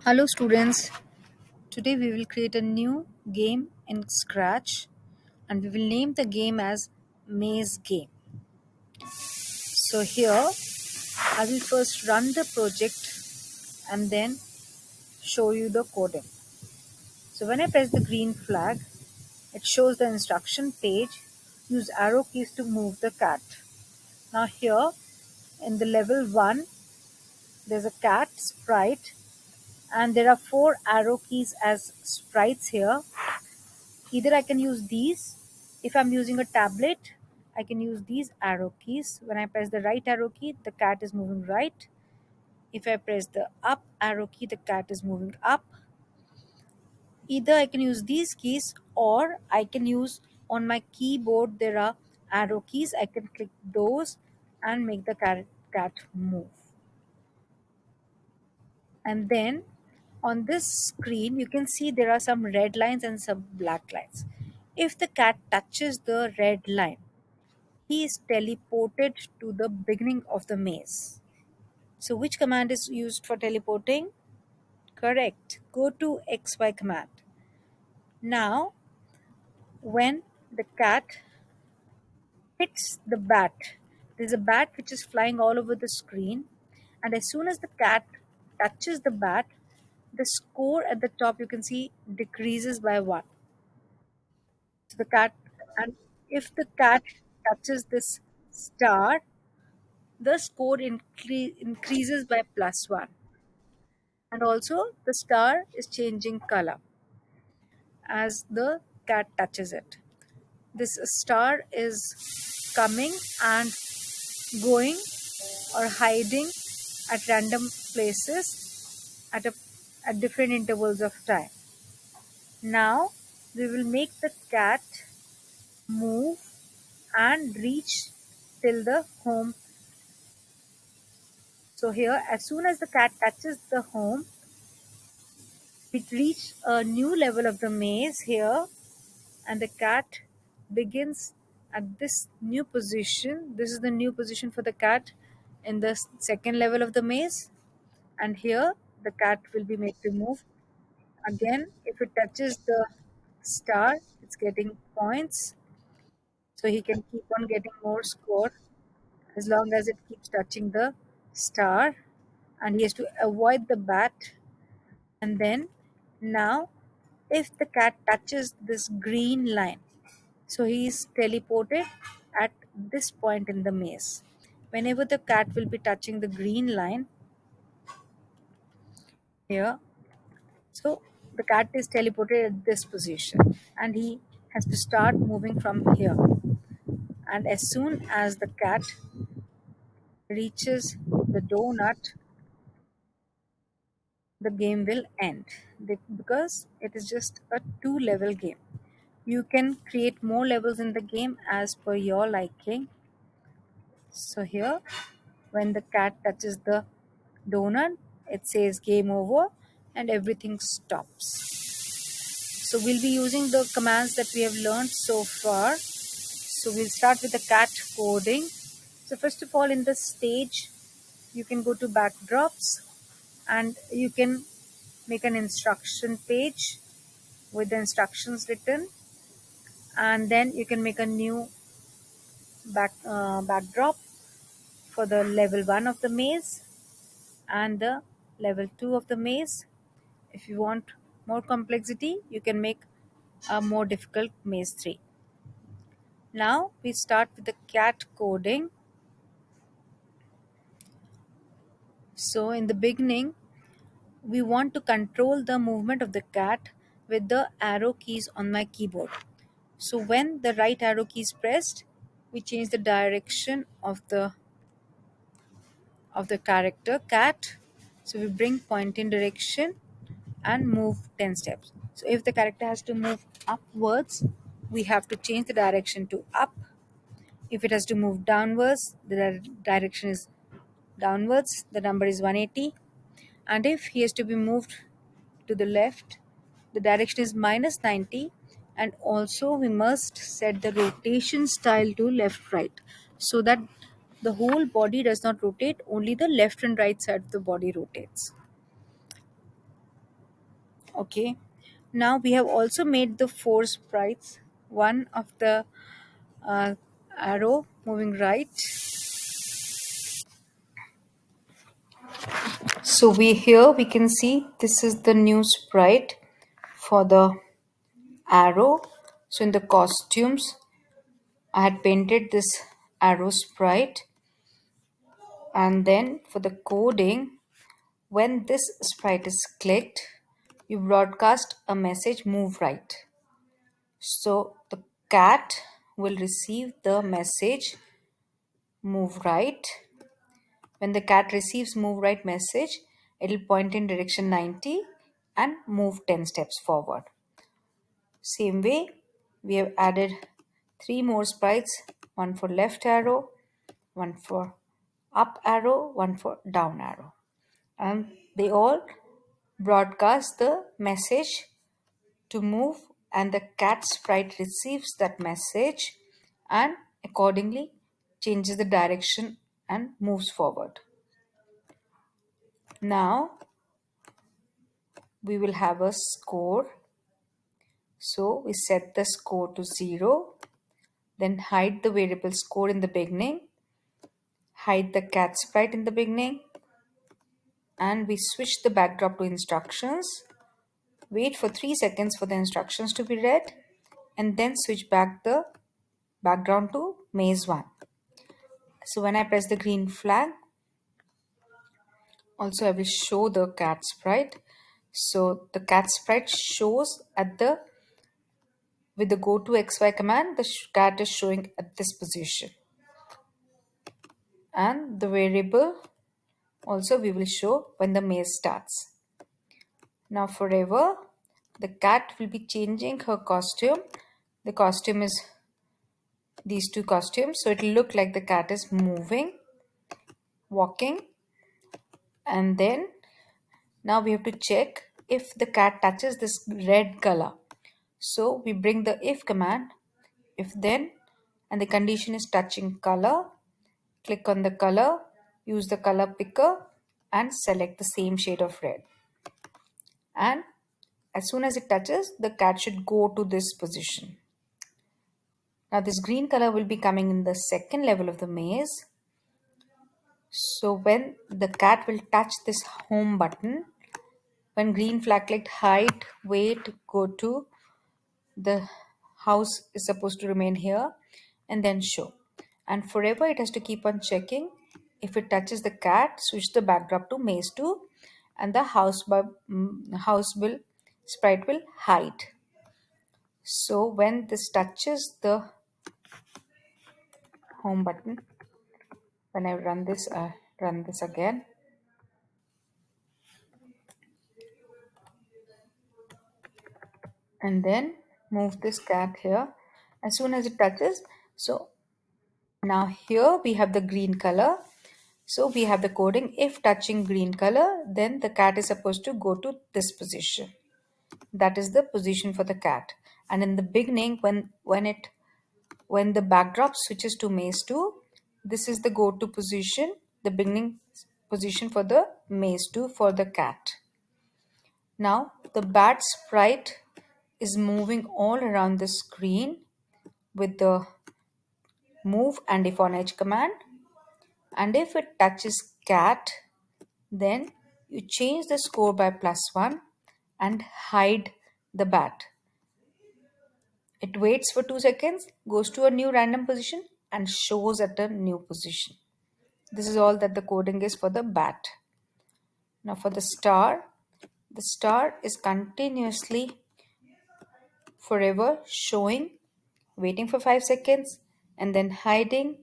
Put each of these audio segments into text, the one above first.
Hello students, today we will create a new game in Scratch and we will name the game as Maze Game. So here I will first run the project and then show you the coding. So when I press the green flag, it shows the instruction page. Use arrow keys to move the cat. Now here in the level 1, there's a cat sprite and there are 4 arrow keys as sprites here. Either I can use these. If I'm using a tablet, I can use these arrow keys. When I press the right arrow key, the cat is moving right. If I press the up arrow key, the cat is moving up. Either I can use these keys or I can use on my keyboard, there are arrow keys. I can click those and make the cat move. And then on this screen, you can see there are some red lines and some black lines. If the cat touches the red line, he is teleported to the beginning of the maze. So, which command is used for teleporting? Correct. Go to XY command. Now, when the cat hits the bat, there's a bat which is flying all over the screen, and as soon as the cat touches the bat, the score at the top you can see decreases by 1. So, the cat, and if the cat touches this star, the score increases by +1, and also the star is changing color as the cat touches it. This star is coming and going or hiding at random places at different intervals of time. Now we will make the cat move and reach till the home. So here, as soon as the cat touches the home, we reach a new level of the maze here, and the cat begins at this new position. This is the new position for the cat in the second level of the maze, and here the cat will be made to move. Again, if it touches the star, it's getting points, so he can keep on getting more score as long as it keeps touching the star, and he has to avoid the bat. And then now, if the cat touches this green line, so he is teleported at this point in the maze. Whenever the cat will be touching the green line here, so the cat is teleported at this position and he has to start moving from here. And as soon as the cat reaches the donut, the game will end because it is just a 2 level game. You can create more levels in the game as per your liking. So here, when the cat touches the donut, it says game over and everything stops. So we'll be using the commands that we have learned so far. So we'll start with the cat coding. So first of all, in the stage, you can go to backdrops and you can make an instruction page with the instructions written, and then you can make a new backdrop for the level 1 of the maze and the level 2 of the maze. If you want more complexity, you can make a more difficult maze 3. Now we start with the cat coding. So in the beginning, we want to control the movement of the cat with the arrow keys on my keyboard. So when the right arrow key is pressed, we change the direction of the character cat. So we bring point in direction and move 10 steps. So if the character has to move upwards, we have to change the direction to up. If it has to move downwards, the direction is downwards, the number is 180. And if he has to be moved to the left, the direction is -90. And also we must set the rotation style to left right so that the whole body does not rotate, only the left and right side of the body rotates. Okay. Now we have also made the four sprites. One of the uh, arrow moving right. So we can see this is the new sprite for the arrow. So in the costumes, I had painted this arrow sprite, and then for the coding, when this sprite is clicked, you broadcast a message move right. So the cat will receive the message move right. When the cat receives move right message, it will point in direction 90 and move 10 steps forward. Same way, we have added three more sprites, one for left arrow, one for up arrow, one for down arrow. And they all broadcast the message to move, and the cat sprite receives that message and accordingly changes the direction and moves forward. Now we will have a score. So we set the score to 0, then hide the variable score in the beginning, hide the cat sprite in the beginning, and we switch the backdrop to instructions. Wait for 3 seconds for the instructions to be read, and then switch back the background to maze 1. So when I press the green flag, also I will show the cat sprite. So the cat sprite shows at the with the go to xy command, the cat is showing at this position, and the variable also we will show when the maze starts. Now forever the cat will be changing her costume. The costume is these two costumes, so it will look like the cat is moving, walking, and then now we have to check if the cat touches this red color. So we bring the if command, if then, and the condition is touching color. Click on the color, use the color picker, and select the same shade of red. And as soon as it touches, the cat should go to this position. Now this green color will be coming in the second level of the maze. So when the cat will touch this home button, when green flag clicked, hide, wait, go to, the house is supposed to remain here, and then show. And forever it has to keep on checking. If it touches the cat, switch the backdrop to maze 2, and the house will sprite will hide. So when this touches the home button, when I run this again, and then move this cat here. As soon as it touches, so now here we have the green color. So we have the coding, if touching green color, then the cat is supposed to go to this position. That is the position for the cat. And in the beginning, when the backdrop switches to maze 2, this is the go to position, the beginning position for the maze 2 for the cat. Now the bat sprite is moving all around the screen with the move and if on edge command, and if it touches cat, then you change the score by +1 and hide the bat. It waits for 2 seconds, goes to a new random position, and shows at a new position. This is all that the coding is for the bat. Now for the star is continuously forever showing, waiting for 5 seconds, and then hiding,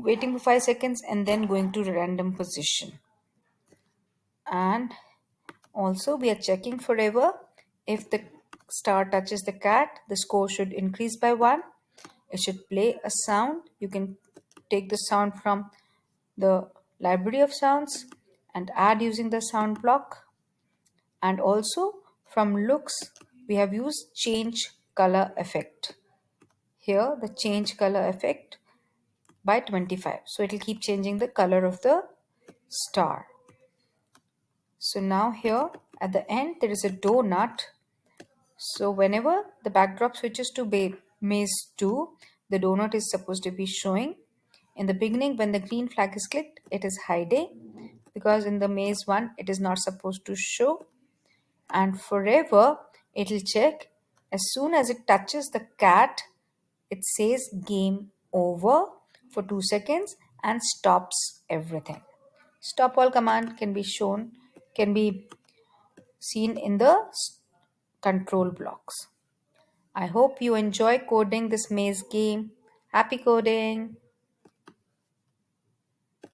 waiting for 5 seconds, and then going to random position. And also we are checking forever. If the star touches the cat, the score should increase by 1. It should play a sound. You can take the sound from the library of sounds and add using the sound block. And also from looks, we have used change color effect. Here the change color effect by 25. So it will keep changing the color of the star. So now here At the end, there is a donut. So whenever the backdrop switches to maze 2, the donut is supposed to be showing. In the beginning, when the green flag is clicked, it is hiding because in the maze 1, it is not supposed to show. And forever, it will check. As soon as it touches the cat, it says game over for 2 seconds and stops everything. Stop all command can be seen in the control blocks. I hope you enjoy coding this maze game. Happy coding!